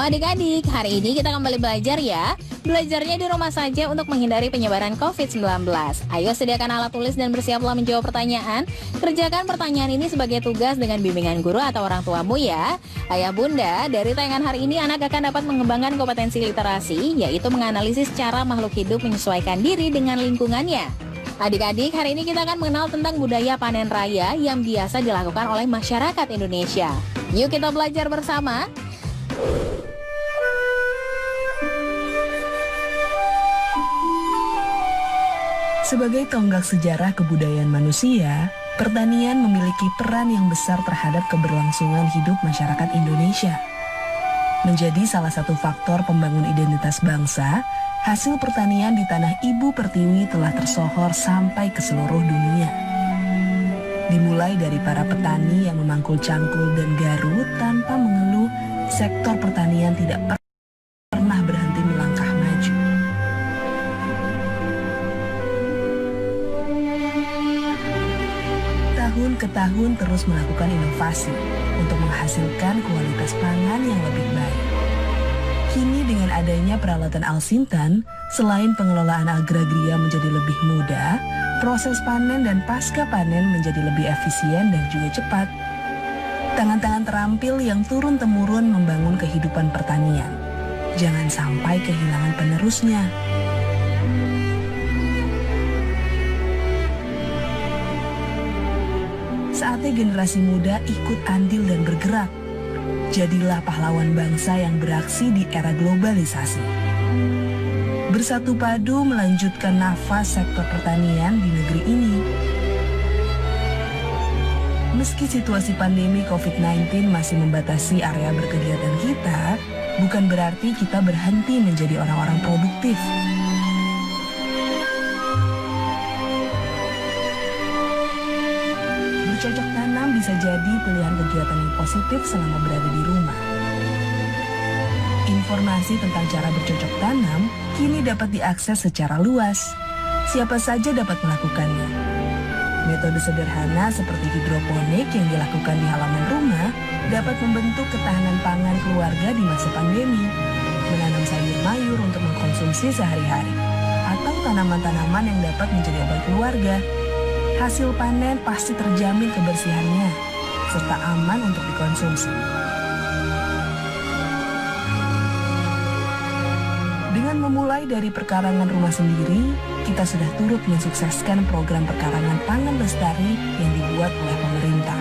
adik-adik, hari ini kita kembali belajar ya. Belajarnya di rumah saja untuk menghindari penyebaran COVID-19. Ayo sediakan alat tulis dan bersiaplah menjawab pertanyaan. Kerjakan pertanyaan ini sebagai tugas dengan bimbingan guru atau orang tuamu ya. Ayah bunda, dari tayangan hari ini anak akan dapat mengembangkan kompetensi literasi, yaitu menganalisis cara makhluk hidup menyesuaikan diri dengan lingkungannya. Adik-adik, hari ini kita akan mengenal tentang budaya panen raya yang biasa dilakukan oleh masyarakat Indonesia. Yuk kita belajar bersama. Sebagai tonggak sejarah kebudayaan manusia, pertanian memiliki peran yang besar terhadap keberlangsungan hidup masyarakat Indonesia. Menjadi salah satu faktor pembangun identitas bangsa, hasil pertanian di tanah Ibu Pertiwi telah tersohor sampai ke seluruh dunia. Dimulai dari para petani yang memangkul cangkul dan garut tanpa mengeluh, sektor pertanian tidak pernah berhenti melangkah maju. Tahun ke tahun terus melakukan inovasi untuk menghasilkan kualitas pangan yang lebih baik. Kini dengan adanya peralatan Alsintan, selain pengelolaan agraria menjadi lebih mudah, proses panen dan pasca panen menjadi lebih efisien dan juga cepat. Tangan-tangan terampil yang turun-temurun membangun kehidupan pertanian. Jangan sampai kehilangan penerusnya. Saatnya generasi muda ikut andil dan bergerak. Jadilah pahlawan bangsa yang beraksi di era globalisasi. Bersatu padu melanjutkan nafas sektor pertanian di negeri ini. Meski situasi pandemi COVID-19 masih membatasi area berkegiatan kita, bukan berarti kita berhenti menjadi orang-orang produktif. Bercocok tanam bisa jadi pilihan kegiatan yang positif selama berada di rumah. Informasi tentang cara bercocok tanam kini dapat diakses secara luas. Siapa saja dapat melakukannya. Metode sederhana seperti hidroponik yang dilakukan di halaman rumah dapat membentuk ketahanan pangan keluarga di masa pandemi. Menanam sayur mayur untuk mengkonsumsi sehari-hari, atau tanaman-tanaman yang dapat menjadi obat keluarga. Hasil panen pasti terjamin kebersihannya, serta aman untuk dikonsumsi. Dengan memulai dari perkarangan rumah sendiri, kita sudah turut mensukseskan program perkarangan pangan lestari yang dibuat oleh pemerintah.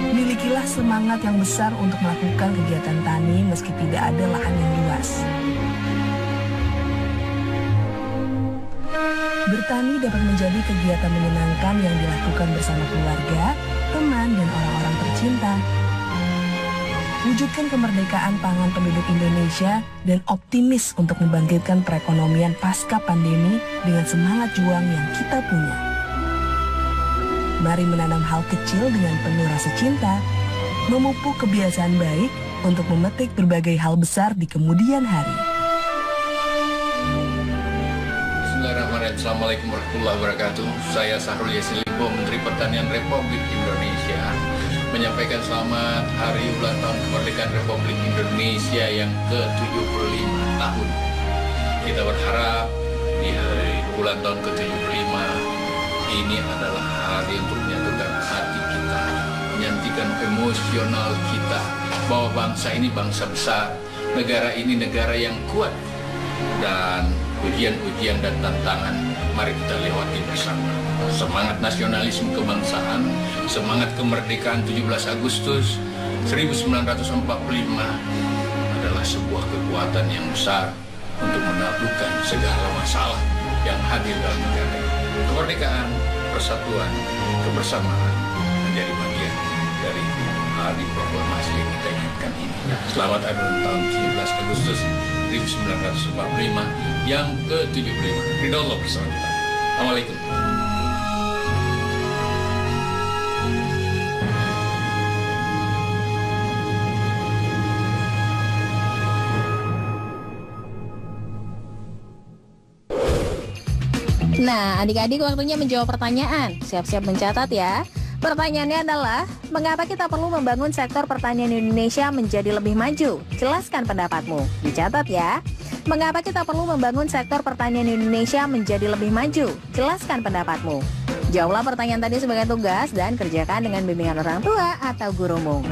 Milikilah semangat yang besar untuk melakukan kegiatan tani meski tidak ada lahan yang luas. Bertani dapat menjadi kegiatan menyenangkan yang dilakukan bersama keluarga, teman, dan orang-orang tercinta. Wujudkan kemerdekaan pangan penduduk Indonesia dan optimis untuk membangkitkan perekonomian pasca pandemi dengan semangat juang yang kita punya. Mari menanam hal kecil dengan penuh rasa cinta, memupuk kebiasaan baik untuk memetik berbagai hal besar di kemudian hari. Assalamualaikum warahmatullahi wabarakatuh. Saya Syahrul Yassin Limpo, Menteri Pertanian Republik Indonesia, menyampaikan selamat hari ulang tahun kemerdekaan Republik Indonesia yang ke-75 tahun. Kita berharap di hari ulang tahun ke-75 ini adalah hari untuk menyatukan hati kita, menyantikan emosional kita, bahwa bangsa ini bangsa besar, negara ini negara yang kuat, dan ujian-ujian dan tantangan mari kita lewati bersama. Semangat nasionalisme kebangsaan, semangat kemerdekaan 17 Agustus 1945 adalah sebuah kekuatan yang besar untuk menaklukkan segala masalah yang hadir dalam negara ini. Kemerdekaan, persatuan, kebersamaan menjadi bagian dari hari proklamasi yang kita inginkan ini. Selamat hari ulang tahun 17 Agustus 1945 yang ke-75. Ridho Allah bersama kita. Assalamualaikum. Nah, adik-adik waktunya menjawab pertanyaan. Siap-siap mencatat ya. Pertanyaannya adalah, mengapa kita perlu membangun sektor pertanian Indonesia menjadi lebih maju? Jelaskan pendapatmu. Dicatat ya. Mengapa kita perlu membangun sektor pertanian Indonesia menjadi lebih maju? Jelaskan pendapatmu. Jawablah pertanyaan tadi sebagai tugas dan kerjakan dengan bimbingan orang tua atau gurumu.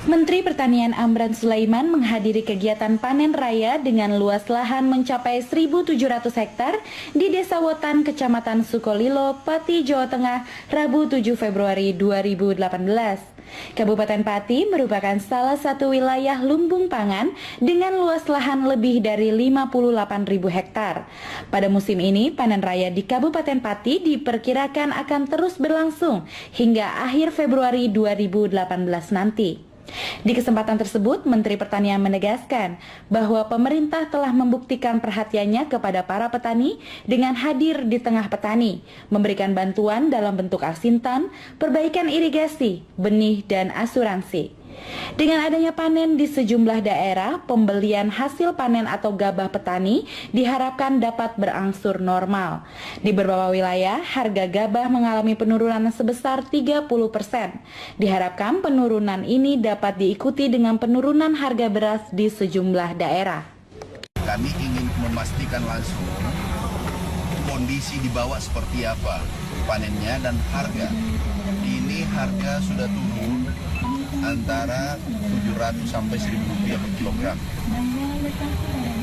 Menteri Pertanian Amran Sulaiman menghadiri kegiatan panen raya dengan luas lahan mencapai 1.700 hektar di Desa Wotan, Kecamatan Sukolilo, Pati, Jawa Tengah, Rabu 7 Februari 2018. Kabupaten Pati merupakan salah satu wilayah lumbung pangan dengan luas lahan lebih dari 58.000 hektar. Pada musim ini, panen raya di Kabupaten Pati diperkirakan akan terus berlangsung hingga akhir Februari 2018 nanti. Di kesempatan tersebut, Menteri Pertanian menegaskan bahwa pemerintah telah membuktikan perhatiannya kepada para petani dengan hadir di tengah petani, memberikan bantuan dalam bentuk asintan, perbaikan irigasi, benih, dan asuransi. Dengan adanya panen di sejumlah daerah, pembelian hasil panen atau gabah petani diharapkan dapat berangsur normal. Di beberapa wilayah, harga gabah mengalami penurunan sebesar 30%. Diharapkan penurunan ini dapat diikuti dengan penurunan harga beras di sejumlah daerah. Kami ingin memastikan langsung kondisi di bawah seperti apa panennya dan harga. Ini harga sudah turun antara 700 sampai 1.000 rupiah per kilogram.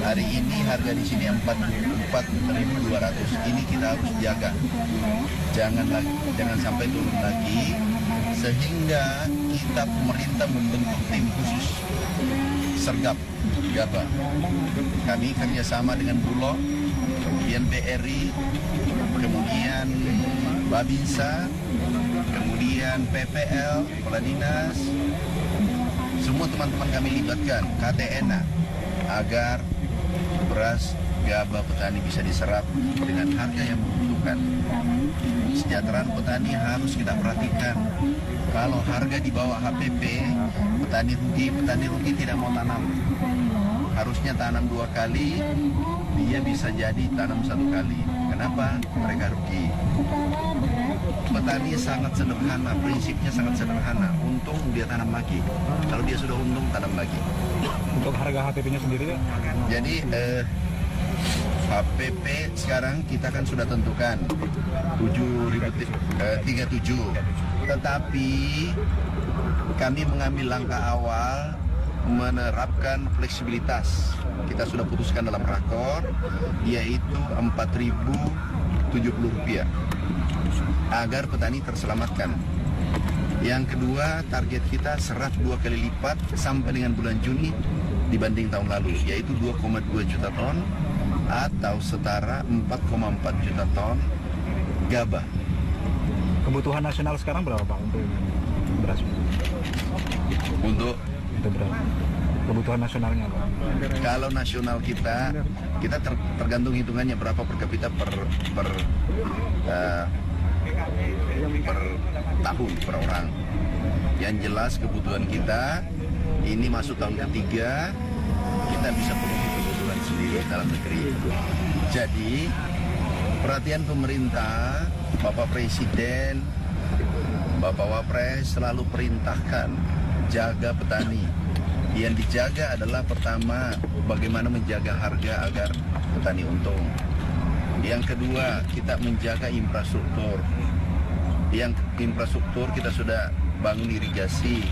Hari ini harga di sini 4.200. Ini kita harus jaga. Jangan sampai turun lagi sehingga kita pemerintah membentuk tim khusus sergap gabah. Kami kerjasama dengan Bulog, kemudian BRI, kemudian Babinsa, kemudian PPL, Kepala Dinas, semua teman-teman kami libatkan, KTNA, agar beras gabah petani bisa diserap dengan harga yang membutuhkan. Kesejahteraan petani harus kita perhatikan. Kalau harga di bawah HPP, petani rugi tidak mau tanam. Harusnya tanam 2 kali, dia bisa jadi tanam 1 kali. Kenapa? Mereka rugi. Petani sangat sederhana, prinsipnya sangat sederhana. Untung dia tanam lagi. Kalau dia sudah untung, tanam lagi. Untuk harga HPP-nya sendiri ya? Jadi HPP sekarang kita kan sudah tentukan 37. Tetapi kami mengambil langkah awal menerapkan fleksibilitas. Kita sudah putuskan dalam rakor, yaitu Rp4.070 agar petani terselamatkan. Yang kedua, target kita serap 2 kali lipat sampai dengan bulan Juni dibanding tahun lalu, yaitu 2,2 juta ton atau setara 4,4 juta ton gabah. Kebutuhan nasional sekarang berapa Pak untuk beras? Untuk beras. Kebutuhan nasionalnya Pak? Kalau nasional kita tergantung hitungannya berapa per kapita per tahun per orang. Yang jelas kebutuhan kita ini masuk tahun ketiga, kita bisa penuhi kebutuhan sendiri dalam negeri. Jadi perhatian pemerintah, Bapak Presiden, Bapak Wapres selalu perintahkan jaga petani. Yang dijaga adalah pertama bagaimana menjaga harga agar petani untung. Yang kedua, kita menjaga infrastruktur. Yang infrastruktur kita sudah bangun irigasi,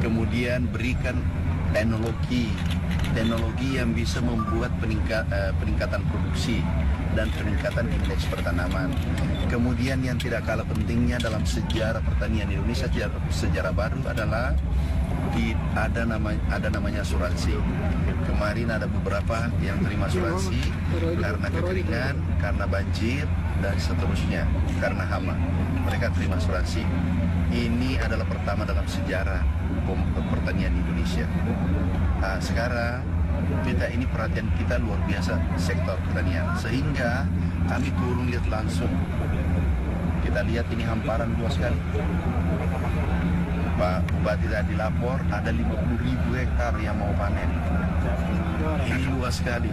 kemudian berikan teknologi yang bisa membuat peningkatan produksi dan peningkatan indeks pertanaman. Kemudian yang tidak kalah pentingnya dalam sejarah pertanian Indonesia, sejarah baru adalah ada namanya asuransi. Kemarin ada beberapa yang terima asuransi karena kekeringan, karena banjir, dan seterusnya, karena hama. Mereka terima asuransi. Ini adalah pertama dalam sejarah pertanian Indonesia. Nah, sekarang ini perhatian kita luar biasa sektor pertanian, sehingga kami turun lihat langsung. Kita lihat ini hamparan luas sekali. Pak Bupati tadi lapor ada 50.000 hektar yang mau panen. Ini luas sekali.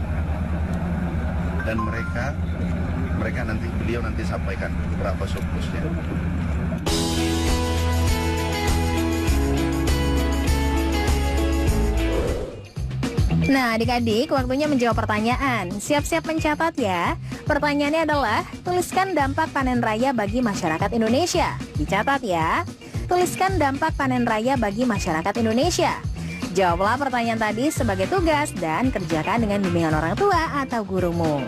Dan mereka nanti beliau sampaikan berapa surplusnya. Nah, adik-adik, waktunya menjawab pertanyaan. Siap-siap mencatat ya. Pertanyaannya adalah, tuliskan dampak panen raya bagi masyarakat Indonesia. Dicatat ya. Tuliskan dampak panen raya bagi masyarakat Indonesia. Jawablah pertanyaan tadi sebagai tugas dan kerjakan dengan bimbingan orang tua atau gurumu.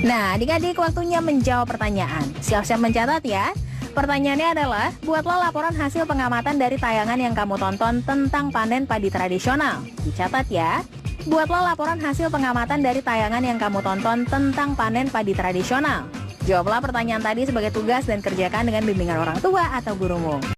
Nah, adik-adik waktunya menjawab pertanyaan. Siap-siap mencatat ya. Pertanyaannya adalah, buatlah laporan hasil pengamatan dari tayangan yang kamu tonton tentang panen padi tradisional. Dicatat ya. Buatlah laporan hasil pengamatan dari tayangan yang kamu tonton tentang panen padi tradisional. Jawablah pertanyaan tadi sebagai tugas dan kerjakan dengan bimbingan orang tua atau gurumu.